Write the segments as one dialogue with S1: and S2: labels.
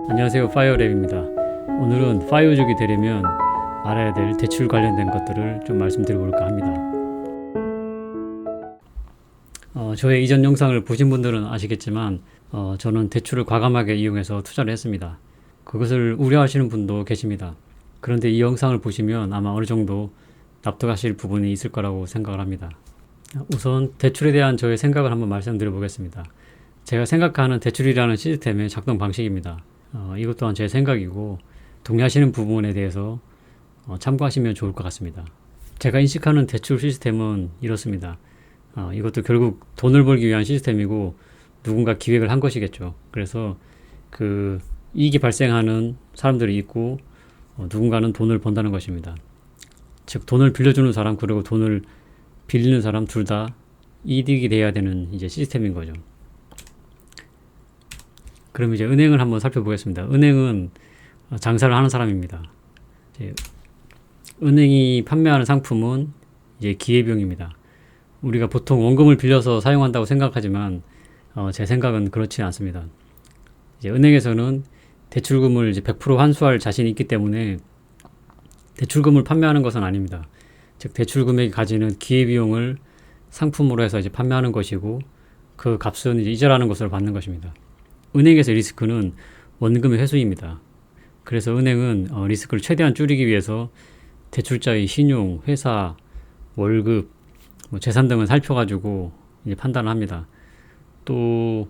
S1: 안녕하세요, 파이어랩입니다. 오늘은 파이어족이 되려면 알아야 될 대출 관련된 것들을 좀 말씀드려볼까 합니다. 저의 이전 영상을 보신 분들은 아시겠지만 저는 대출을 과감하게 이용해서 투자를 했습니다. 그것을 우려하시는 분도 계십니다. 그런데 이 영상을 보시면 아마 어느 정도 납득하실 부분이 있을 거라고 생각을 합니다. 우선 대출에 대한 저의 생각을 한번 말씀드려 보겠습니다. 제가 생각하는 대출이라는 시스템의 작동 방식입니다. 이것 또한 제 생각이고 동의하시는 부분에 대해서 참고하시면 좋을 것 같습니다. 제가 인식하는 대출 시스템은 이렇습니다. 이것도 결국 돈을 벌기 위한 시스템이고 누군가 기획을 한 것이겠죠. 그래서 그 이익이 발생하는 사람들이 있고 누군가는 돈을 번다는 것입니다. 즉 돈을 빌려주는 사람 그리고 돈을 빌리는 사람 둘 다 이득이 돼야 되는 이제 시스템인 거죠. 그럼 이제 은행을 한번 살펴보겠습니다. 은행은 장사를 하는 사람입니다. 이제 은행이 판매하는 상품은 이제 기회비용입니다. 우리가 보통 원금을 빌려서 사용한다고 생각하지만 제 생각은 그렇지 않습니다. 이제 은행에서는 대출금을 이제 100% 환수할 자신이 있기 때문에 대출금을 판매하는 것은 아닙니다. 즉 대출 금액이 가지는 기회비용을 상품으로 해서 이제 판매하는 것이고 그 값은 이제 이자라는 것으로 받는 것입니다. 은행에서 리스크는 원금의 회수입니다. 그래서 은행은 리스크를 최대한 줄이기 위해서 대출자의 신용, 회사, 월급, 재산 등을 살펴가지고 이제 판단을 합니다. 또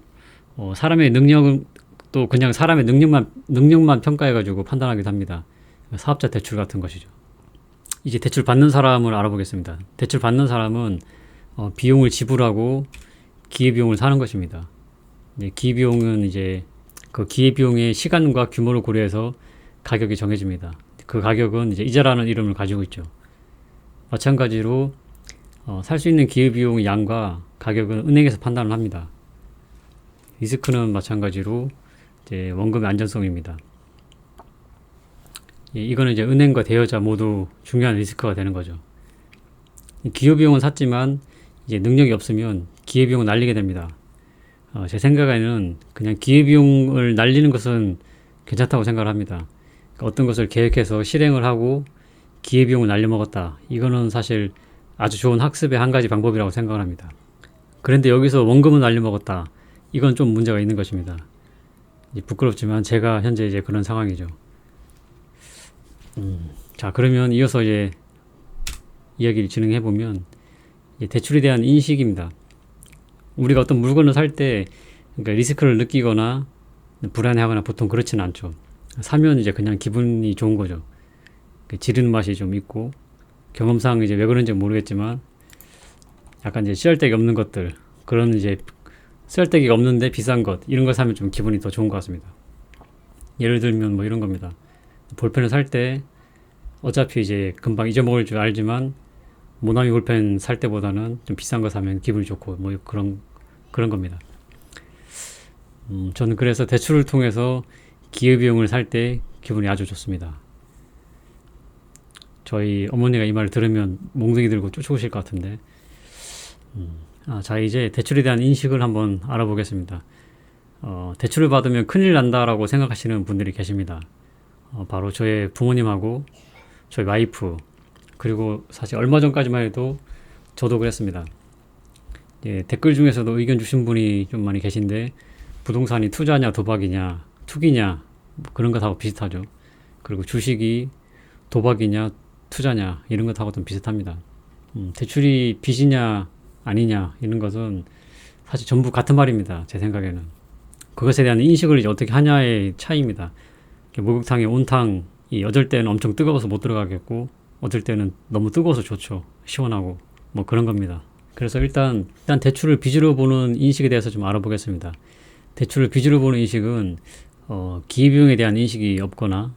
S1: 사람의 능력은 또 그냥 사람의 능력만 평가해가지고 판단하기도 합니다. 사업자 대출 같은 것이죠. 이제 대출 받는 사람을 알아보겠습니다. 대출 받는 사람은 비용을 지불하고 기회비용을 사는 것입니다. 기회비용은 이제 그 기회비용의 시간과 규모를 고려해서 가격이 정해집니다. 그 가격은 이제 이자라는 이름을 가지고 있죠. 마찬가지로 살 수 있는 기회비용의 양과 가격은 은행에서 판단을 합니다. 리스크는 마찬가지로 이제 원금의 안전성입니다. 이거는 이제 은행과 대여자 모두 중요한 리스크가 되는 거죠. 기회비용은 샀지만 이제 능력이 없으면 기회비용을 날리게 됩니다. 제 생각에는 그냥 기회비용을 날리는 것은 괜찮다고 생각을 합니다. 그러니까 어떤 것을 계획해서 실행을 하고 기회비용을 날려먹었다. 이거는 사실 아주 좋은 학습의 한 가지 방법이라고 생각을 합니다. 그런데 여기서 원금을 날려먹었다. 이건 좀 문제가 있는 것입니다. 부끄럽지만 제가 현재 이제 그런 상황이죠. 자, 그러면 이어서 이제 이야기를 진행해 보면 대출에 대한 인식입니다. 우리가 어떤 물건을 살 때 그러니까 리스크를 느끼거나 불안해하거나 보통 그렇지는 않죠. 사면 이제 그냥 기분이 좋은 거죠. 지르는 맛이 좀 있고 경험상 이제 왜 그런지 모르겠지만 약간 이제 쓰잘데기 없는 것들 그런 이제 쓰잘데기가 없는데 비싼 것 이런 걸 사면 좀 기분이 더 좋은 것 같습니다. 예를 들면 뭐 이런 겁니다. 볼펜을 살 때 어차피 이제 금방 잊어먹을 줄 알지만 모나미 볼펜 살 때보다는 좀 비싼 거 사면 기분이 좋고 뭐 그런 겁니다. 저는 그래서 대출을 통해서 기회비용을 살 때 기분이 아주 좋습니다. 저희 어머니가 이 말을 들으면 몽둥이 들고 쫓아오실 것 같은데 자 이제 대출에 대한 인식을 한번 알아보겠습니다. 대출을 받으면 큰일 난다라고 생각하시는 분들이 계십니다. 바로 저의 부모님하고 저희 와이프 그리고 사실 얼마 전까지만 해도 저도 그랬습니다. 댓글 중에서도 의견 주신 분이 좀 많이 계신데 부동산이 투자냐 도박이냐 투기냐 뭐 그런 것하고 비슷하죠. 그리고 주식이 도박이냐 투자냐 이런 것하고 좀 비슷합니다. 대출이 빚이냐 아니냐 이런 것은 사실 전부 같은 말입니다. 제 생각에는 그것에 대한 인식을 이제 어떻게 하냐의 차이입니다. 목욕탕에 온탕이 어쩔 때는 엄청 뜨거워서 못 들어가겠고 어쩔 때는 너무 뜨거워서 좋죠. 시원하고 뭐 그런 겁니다. 그래서 일단 대출을 빚으로 보는 인식에 대해서 좀 알아보겠습니다. 대출을 빚으로 보는 인식은 기회비용에 대한 인식이 없거나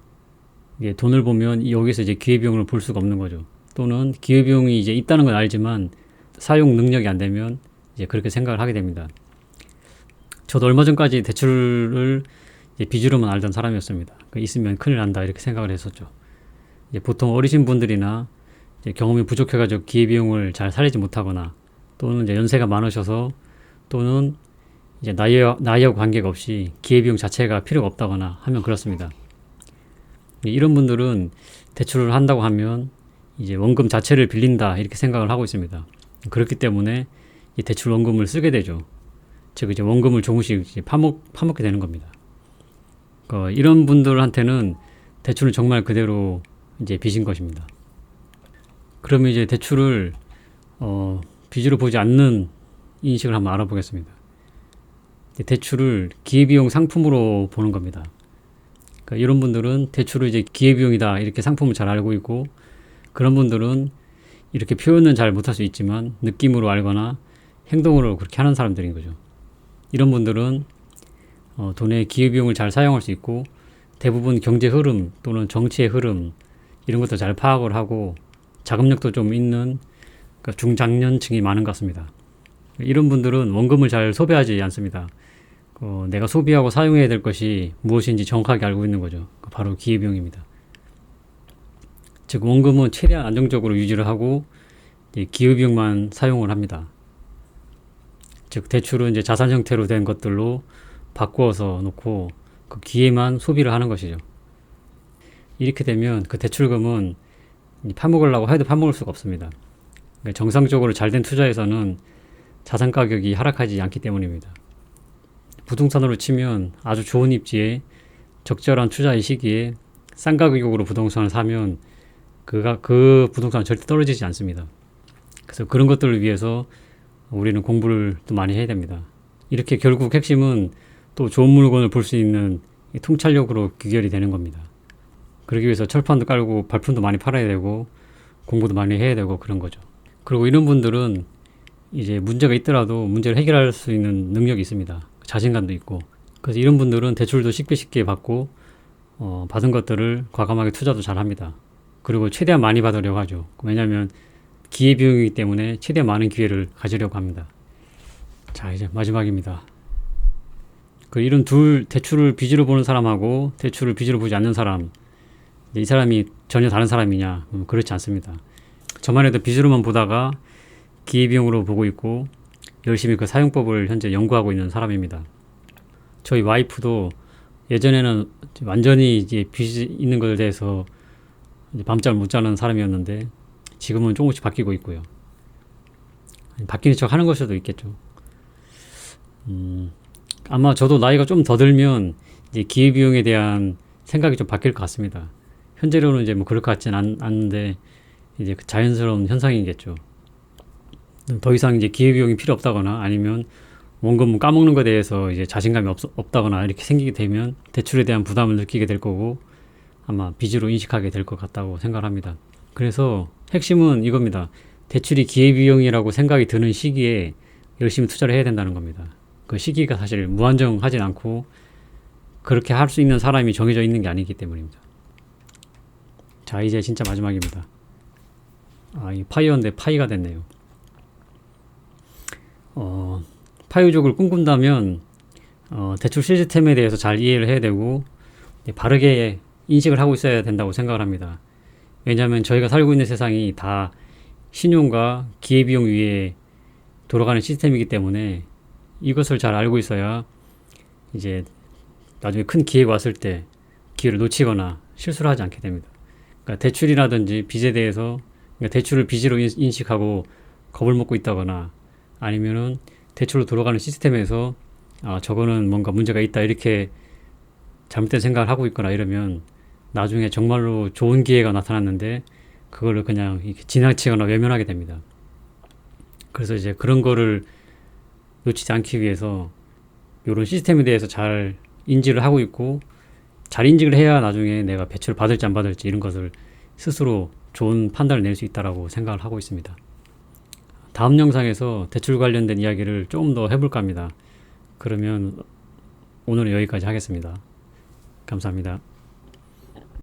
S1: 돈을 보면 여기서 이제 기회비용을 볼 수가 없는 거죠. 또는 기회비용이 이제 있다는 건 알지만 사용 능력이 안 되면 이제 그렇게 생각을 하게 됩니다. 저도 얼마 전까지 대출을 빚으로만 알던 사람이었습니다. 있으면 큰일 난다 이렇게 생각을 했었죠. 보통 어리신 분들이나 경험이 부족해가지고 기회비용을 잘 살리지 못하거나 또는 이제 연세가 많으셔서 또는 이제 나이하고 관계가 없이 기회비용 자체가 필요가 없다거나 하면 그렇습니다. 이런 분들은 대출을 한다고 하면 이제 원금 자체를 빌린다 이렇게 생각을 하고 있습니다. 그렇기 때문에 이 대출 원금을 쓰게 되죠. 즉 이제 원금을 조금씩 이제 파먹게 되는 겁니다. 이런 분들한테는 대출은 정말 그대로 이제 빚인 것입니다. 그러면 이제 대출을 빚으로 보지 않는 인식을 한번 알아보겠습니다. 대출을 기회비용 상품으로 보는 겁니다. 그러니까 이런 분들은 대출을 이제 기회비용이다 이렇게 상품을 잘 알고 있고, 그런 분들은 이렇게 표현은 잘 못할 수 있지만 느낌으로 알거나 행동으로 그렇게 하는 사람들인 거죠. 이런 분들은 돈의 기회비용을 잘 사용할 수 있고, 대부분 경제 흐름 또는 정치의 흐름 이런 것도 잘 파악을 하고 자금력도 좀 있는, 그러니까 중장년층이 많은 것 같습니다. 이런 분들은 원금을 잘 소비하지 않습니다. 내가 소비하고 사용해야 될 것이 무엇인지 정확하게 알고 있는 거죠. 바로 기회비용입니다. 즉 원금은 최대한 안정적으로 유지를 하고 기회비용만 사용을 합니다. 즉 대출은 이제 자산 형태로 된 것들로 바꾸어서 놓고 그 기회만 소비를 하는 것이죠. 이렇게 되면 그 대출금은 파먹으려고 해도 파먹을 수가 없습니다. 그러니까 정상적으로 잘된 투자에서는 자산 가격이 하락하지 않기 때문입니다. 부동산으로 치면 아주 좋은 입지에 적절한 투자의 시기에 싼 가격으로 부동산을 사면 그 부동산은 절대 떨어지지 않습니다. 그래서 그런 것들을 위해서 우리는 공부를 또 많이 해야 됩니다. 이렇게 결국 핵심은 또 좋은 물건을 볼 수 있는 통찰력으로 귀결이 되는 겁니다. 그러기 위해서 철판도 깔고 발품도 많이 팔아야 되고 공부도 많이 해야 되고 그런 거죠. 그리고 이런 분들은 이제 문제가 있더라도 문제를 해결할 수 있는 능력이 있습니다. 자신감도 있고. 그래서 이런 분들은 대출도 쉽게 받고 받은 것들을 과감하게 투자도 잘 합니다. 그리고 최대한 많이 받으려고 하죠. 왜냐하면 기회비용이기 때문에 최대한 많은 기회를 가지려고 합니다. 자, 이제 마지막입니다. 이런 대출을 빚으로 보는 사람하고 대출을 빚으로 보지 않는 사람, 이 사람이 전혀 다른 사람이냐? 그렇지 않습니다. 저만 해도 빚으로만 보다가 기회비용으로 보고 있고 열심히 그 사용법을 현재 연구하고 있는 사람입니다. 저희 와이프도 예전에는 완전히 이제 빚이 있는 것에 대해서 밤잠을 못 자는 사람이었는데 지금은 조금씩 바뀌고 있고요. 바뀌는 척 하는 걸 수도 있겠죠. 아마 저도 나이가 좀 더 들면 이제 기회비용에 대한 생각이 좀 바뀔 것 같습니다. 현재로는 이제 뭐 그럴 것 같진 않는데 이제 그 자연스러운 현상이겠죠. 더 이상 이제 기회비용이 필요 없다거나 아니면 원금 까먹는 것에 대해서 이제 자신감이 없다거나 이렇게 생기게 되면 대출에 대한 부담을 느끼게 될 거고 아마 빚으로 인식하게 될 것 같다고 생각합니다. 그래서 핵심은 이겁니다. 대출이 기회비용이라고 생각이 드는 시기에 열심히 투자를 해야 된다는 겁니다. 그 시기가 사실 무한정하진 않고 그렇게 할 수 있는 사람이 정해져 있는 게 아니기 때문입니다. 자, 이제 진짜 마지막입니다. 이 파이어인데 파이가 됐네요. 파이족을 꿈꾼다면 대출 시스템에 대해서 잘 이해를 해야 되고 바르게 인식을 하고 있어야 된다고 생각을 합니다. 왜냐하면 저희가 살고 있는 세상이 다 신용과 기회비용 위에 돌아가는 시스템이기 때문에 이것을 잘 알고 있어야 이제 나중에 큰 기회가 왔을 때 기회를 놓치거나 실수를 하지 않게 됩니다. 그러니까 대출이라든지 빚에 대해서 대출을 빚으로 인식하고 겁을 먹고 있다거나 아니면은 대출로 돌아가는 시스템에서 저거는 뭔가 문제가 있다 이렇게 잘못된 생각을 하고 있거나 이러면 나중에 정말로 좋은 기회가 나타났는데 그거를 그냥 이렇게 지나치거나 외면하게 됩니다. 그래서 이제 그런 거를 놓치지 않기 위해서 이런 시스템에 대해서 잘 인지를 하고 있고 잘 인지를 해야 나중에 내가 대출을 받을지 안 받을지 이런 것을 스스로 좋은 판단을 낼 수 있다고 생각을 하고 있습니다. 다음 영상에서 대출 관련된 이야기를 조금 더 해볼까 합니다. 그러면 오늘은 여기까지 하겠습니다. 감사합니다.